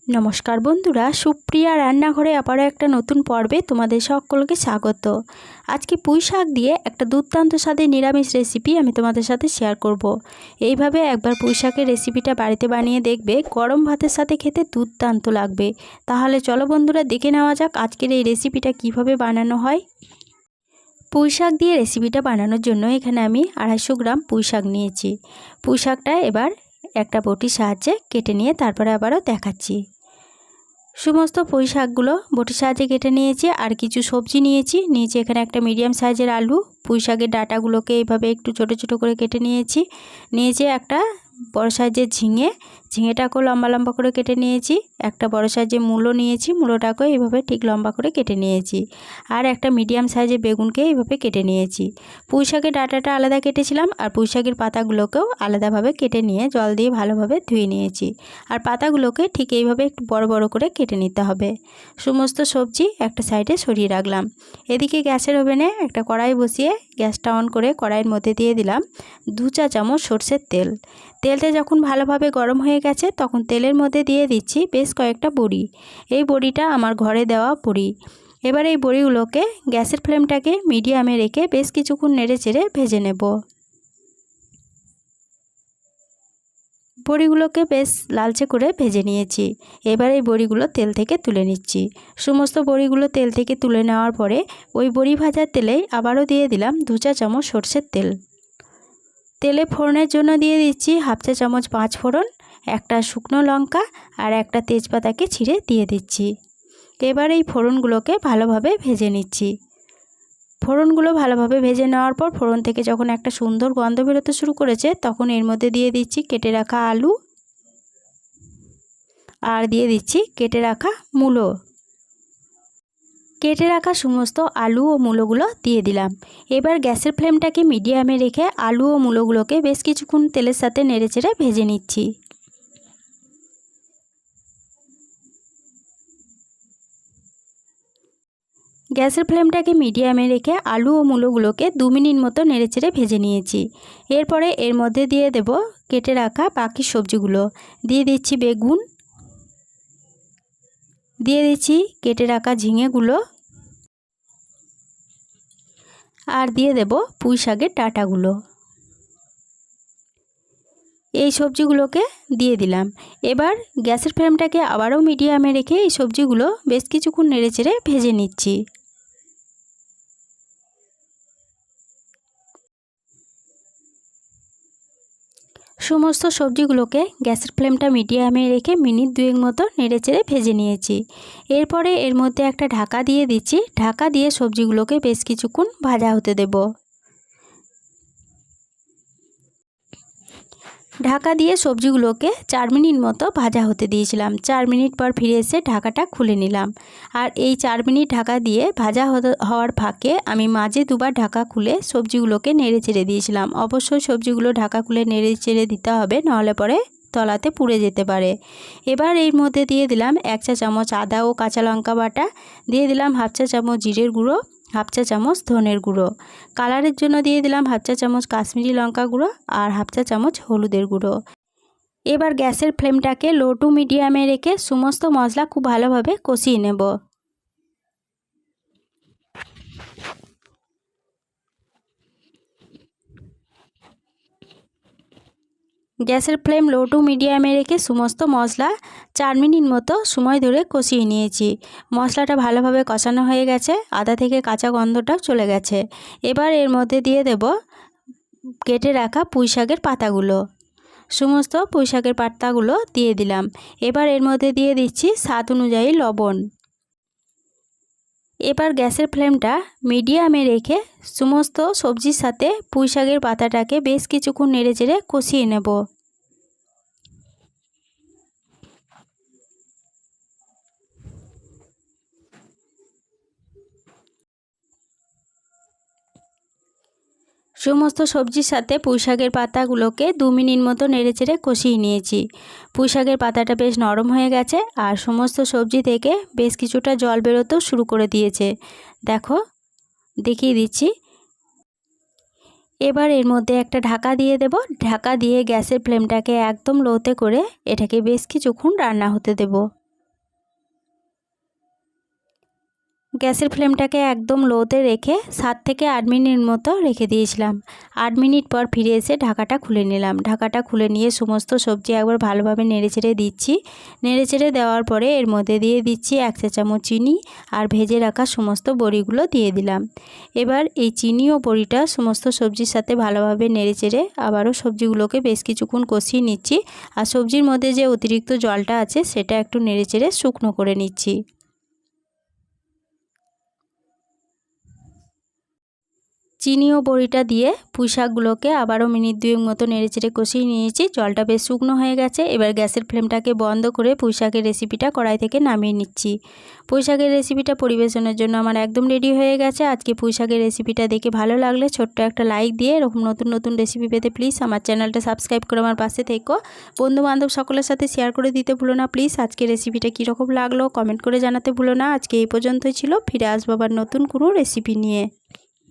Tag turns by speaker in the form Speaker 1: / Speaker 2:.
Speaker 1: নমস্কার বন্ধুরা, সুপ্রিয়া রান্নাঘরে আবারও একটা নতুন পর্বে তোমাদের সকলকে স্বাগত। আজকে পুঁই শাক দিয়ে একটা দুর্দান্ত স্বাদের নিরামিষ রেসিপি আমি তোমাদের সাথে শেয়ার করব। এইভাবে একবার পুঁই শাকের রেসিপিটা বাড়িতে বানিয়ে দেখবে, গরম ভাতের সাথে খেতে দুর্দান্ত লাগবে। তাহলে চলো বন্ধুরা, দেখে নেওয়া যাক আজকের এই রেসিপিটা কিভাবে বানানো হয়। পুঁই শাক দিয়ে রেসিপিটা বানানোর জন্য এখানে আমি 250 গ্রাম পুঁই শাক নিয়েছি। পুঁই শাকটা এবার একটা বটির সাহায্যে কেটে নিয়ে তারপরে আবারও দেখাচ্ছি। সমস্ত পুঁই শাকগুলো বটির সাহায্যে কেটে নিয়েছি। আর কিছু সবজি নিয়েছি এখানে একটা মিডিয়াম সাইজের আলু, পুঁই শাকের ডাঁটাগুলোকে এইভাবে একটু ছোট ছোট করে কেটে নিয়েছি একটা বড় সাইজের ঝিঙেটাকেও লম্বা লম্বা করে কেটে নিয়েছি। একটা বড় সাইজের মূলো নিয়েছি, মূলোটাকেও এইভাবে ঠিক লম্বা করে কেটে নিয়েছি। আর একটা মিডিয়াম সাইজের বেগুনকে এইভাবে কেটে নিয়েছি। পুঁই শাকের ডাঁটাটা আলাদা কেটেছিলাম, আর পুঁই শাকের পাতাগুলোকেও আলাদাভাবে কেটে নিয়ে জল দিয়ে ভালোভাবে ধুয়ে নিয়েছি। আর পাতাগুলোকে ঠিক এইভাবে একটু বড় বড় করে কেটে নিতে হবে। সমস্ত সবজি একটা সাইডে সরিয়ে রাখলাম। এদিকে গ্যাসের ওভেনে একটা কড়াই বসিয়ে গ্যাসটা অন করে কড়াইয়ের মধ্যে দিয়ে দিলাম 2 চা চামচ সরষের তেল। তেলটা যখন ভালোভাবে গরম হয়ে গেছে তখন তেলের মধ্যে দিয়ে দিচ্ছি বেশ কয়েকটা বড়ি। এই বড়িটা আমার ঘরে দেওয়া বড়ি। এবার এই বড়িগুলোকে গ্যাসের ফ্লেমটাকে মিডিয়ামে রেখে বেশ কিছুক্ষণ নেড়ে চেড়ে ভেজে নেব। বড়িগুলোকে বেশ লালচে করে ভেজে নিয়েছি। এবার এই বড়িগুলো তেল থেকে তুলে নিচ্ছি। সমস্ত বড়িগুলো তেল থেকে তুলে নেওয়ার পরে ওই বড়ি ভাজার তেলেই আবারও দিয়ে দিলাম 2 চা চামচ সরষের তেল। তেলে ফোড়নের জন্য দিয়ে দিচ্ছি 1/2 চা চামচ 5 ফোড়ন, একটা শুকনো লঙ্কা আর একটা তেজপাতাকে ছিঁড়ে দিয়ে দিচ্ছি। এবার এই ফোড়নগুলোকে ভালোভাবে ভেজে নিচ্ছি। ফোড়নগুলো ভালোভাবে ভেজে নেওয়ার পর ফোড়ন থেকে যখন একটা সুন্দর গন্ধ বেরোতে শুরু করেছে তখন এর মধ্যে দিয়ে দিচ্ছি কেটে রাখা আলু আর দিয়ে দিচ্ছি কেটে রাখা মূলো। কেটে রাখা সমস্ত আলু ও মূলোগুলো দিয়ে দিলাম। এবার গ্যাসের ফ্লেমটাকে মিডিয়ামে রেখে আলু ও মূলোগুলোকে বেশ কিছুক্ষণ তেলের সাথে নেড়েচেড়ে ভেজে নিচ্ছি। গ্যাসের ফ্লেমটাকে মিডিয়ামে রেখে আলু ও মূলোগুলোকে 2 মিনিট মতো নেড়েচেড়ে ভেজে নিয়েছি। এরপরে এর মধ্যে দিয়ে দেব কেটে রাখা বাকি সবজিগুলো। দিয়ে দিচ্ছি বেগুন, দিয়ে দিচ্ছি কেটে রাখা ঝিঙেগুলো আর দিয়ে দেব পুঁই শাকের ডাঁটাগুলো। এই সবজিগুলোকে দিয়ে দিলাম। এবার গ্যাসের ফ্লেমটাকে আবারও মিডিয়ামে রেখে এই সবজিগুলো বেশ কিছুক্ষণ নেড়েচেড়ে ভেজে নিচ্ছি। সমস্ত সবজিগুলোকে গ্যাসের ফ্লেমটা মিডিয়ামে রেখে মিনিট 2 মতো নেড়েচেড়ে ভেজে নিয়েছি। এরপরে এর মধ্যে একটা ঢাকা দিয়ে দিচ্ছি। ঢাকা দিয়ে সবজিগুলোকে বেশ কিছুক্ষণ ভাজা হতে দেব। ঢাকা দিয়ে সবজিগুলোকে 4 মিনিট মতো ভাজা হতে দিয়েছিলাম। 4 মিনিট পর ফিরে এসে ঢাকাটা খুলে নিলাম। আর এই 4 মিনিট ঢাকা দিয়ে ভাজা হওয়ার ফাঁকে আমি মাঝে দুবার ঢাকা খুলে সবজিগুলোকে নেড়ে চেড়ে দিয়েছিলাম। অবশ্যই সবজিগুলো ঢাকা খুলে নেড়ে চেড়ে দিতে হবে, নাহলে পরে তলাতে পুড়ে যেতে পারে। এবার এর মধ্যে দিয়ে দিলাম 1 চা চামচ আদা ও কাঁচা লঙ্কা বাটা, দিয়ে দিলাম 1/2 চা চামচ জিরের গুঁড়ো, 1/2 চা চামচ ধনের গুঁড়ো, কালারের জন্য দিয়ে দিলাম 1/2 চা চামচ কাশ্মীরি লঙ্কা গুঁড়ো আর 1/2 চা চামচ হলুদের গুঁড়ো। এবার গ্যাসের ফ্লেমটাকে লো টু মিডিয়ামে রেখে সমস্ত মশলা খুব ভালোভাবে কষিয়ে নেব। গ্যাসের ফ্লেম লো টু মিডিয়ামে রেখে সমস্ত মশলা 4 মিনিট মতো সময় ধরে কষিয়ে নিয়েছি। মশলাটা ভালোভাবে কষানো হয়ে গেছে, আদা থেকে কাঁচা গন্ধটাও চলে গেছে। এবার এর মধ্যে দিয়ে দেব কেটে রাখা পুঁই শাকের পাতাগুলো। সমস্ত পুঁই শাকের পাতাগুলো দিয়ে দিলাম। এবার এর মধ্যে দিয়ে দিচ্ছি স্বাদ অনুযায়ী লবণ। এবার গ্যাসের ফ্লেমটা মিডিয়ামে রেখে সমস্ত সবজির সাথে পুঁই শাকের পাতাটাকে বেশ কিছুক্ষণ নেড়েচেড়ে কষিয়ে নেব। সমস্ত সবজির সাথে পুঁই শাকের পাতাগুলোকে 2 মিনিট মতো নেড়েচেড়ে কষিয়ে নিয়েছি। পুঁই শাকের পাতাটা বেশ নরম হয়ে গেছে আর সমস্ত সবজি থেকে বেশ কিছুটা জল বেরোতেও শুরু করে দিয়েছে। দেখো, দেখিয়ে দিচ্ছি। এবার এর মধ্যে একটা ঢাকা দিয়ে দেব। ঢাকা দিয়ে গ্যাসের ফ্লেমটাকে একদম লোতে করে এটাকে বেশ কিছুক্ষণ রান্না হতে দেব। গ্যাসের ফ্লেমটাকে একদম লোতে রেখে 7 থেকে 8 মিনিট মতো রেখে দিয়েছিলাম। 8 মিনিট পর ফিরে এসে ঢাকাটা খুলে নিলাম। ঢাকাটা খুলে নিয়ে সমস্ত সবজি একবার ভালোভাবে নেড়েচেড়ে দিচ্ছি। নেড়েচেড়ে দেওয়ার পরে এর মধ্যে দিয়ে দিচ্ছি 1 চা চামচ চিনি আর ভেজে রাখা সমস্ত বড়িগুলো দিয়ে দিলাম। এবার এই চিনি ও বড়িটা সমস্ত সবজির সাথে ভালোভাবে নেড়েচেড়ে আবারও সবজিগুলোকে বেশ কিছুক্ষণ কষিয়ে নিচ্ছি। আর সবজির মধ্যে যে অতিরিক্ত জলটা আছে সেটা একটু নেড়েচেড়ে শুকনো করে নিচ্ছি। চিনি ও বড়িটা দিয়ে পুঁই শাকগুলোকে আবারও মিনিট 2 মতো নেড়েচেড়ে কষিয়ে নিয়েছি। জলটা বেশ শুকনো হয়ে গেছে। এবার গ্যাসের ফ্লেমটাকে বন্ধ করে পুঁই শাকের রেসিপিটা কড়াই থেকে নামিয়ে নিচ্ছি। পুঁই শাকের রেসিপিটা পরিবেশনের জন্য আমার একদম রেডি হয়ে গেছে। আজকে পুঁই শাকের রেসিপিটা দেখে ভালো লাগলে ছোট্ট একটা লাইক দিয়ে এরকম নতুন নতুন রেসিপি পেতে প্লিজ আমার চ্যানেলটা সাবস্ক্রাইব করে আমার পাশে থেকো। বন্ধুবান্ধব সকলের সাথে শেয়ার করে দিতে ভুলো না প্লিজ। আজকে রেসিপিটা কীরকম লাগলো কমেন্ট করে জানাতে ভুলো না। আজকে এই পর্যন্তই ছিল, ফিরে আসবো আবার নতুন কোনো রেসিপি নিয়ে।